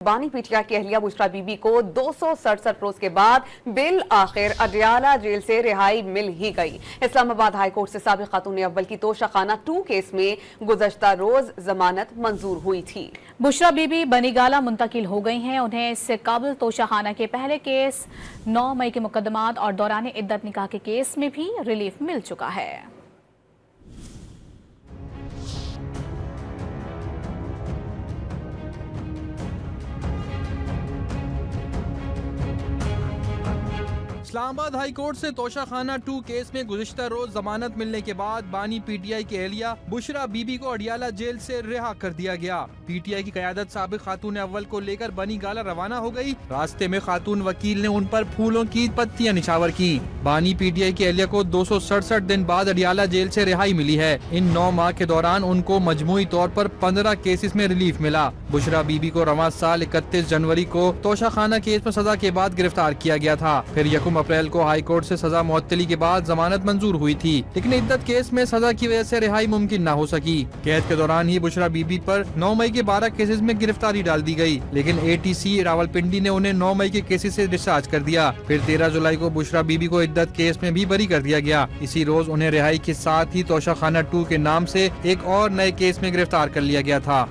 बानी पीटिया की अहलिया बुशरा बीबी को 267 रोज के बाद बिल आखिर अडियाला जेल से रिहाई मिल ही गई। इस्लामाबाद हाई कोर्ट से साबिक खातून अव्वल की तोशाखाना 2 केस में गुज़श्ता रोज जमानत मंजूर हुई थी। बुशरा बीबी बनीगाला मुंतकिल हो गई हैं। उन्हें इससे काबुल तोशाखाना के पहले केस 9 मई के मुकदमात और दौरान इद्दत निकाह के केस में भी रिलीफ मिल चुका है। इस्लामाबाद हाई कोर्ट से तोशाखाना 2 केस में गुज़िश्ता रोज जमानत मिलने के बाद बानी पीटीआई की अहलिया बुशरा बीबी को अडियाला जेल से रिहा कर दिया गया। पीटीआई की क़यादत साबिक खातून अव्वल को लेकर बनीगाला रवाना हो गई। रास्ते में खातून वकील ने उन पर फूलों की पत्तियां निछावर की। बानी पीटीआई की अहलिया को 267 दिन बाद अडियाला जेल से रिहाई मिली है। इन 9 माह के दौरान उनको मजमूई तौर पर 15 केसेस में रिलीफ मिला। बुशरा बीबी को रवां साल 31 जनवरी को तोशाखाना केस में सजा के बाद गिरफ्तार किया गया था। फिर 1 अप्रैल को हाई कोर्ट से सजा मुअत्तली के बाद जमानत मंजूर हुई थी, लेकिन इद्दत केस में सजा की वजह से रिहाई मुमकिन न हो सकी। कैद के दौरान ही बुशरा बीबी पर 9 मई के 12 केसेस में गिरफ्तारी डाल दी गई, लेकिन एटीसी रावलपिंडी ने उन्हें 9 मई के केसेस से डिस्चार्ज कर दिया। फिर 13 जुलाई को बुशरा बीबी को इद्दत केस में भी बरी कर दिया गया। इसी रोज उन्हें रिहाई के साथ ही तोशाखाना 2 के नाम से एक और नए केस में गिरफ्तार कर लिया गया था।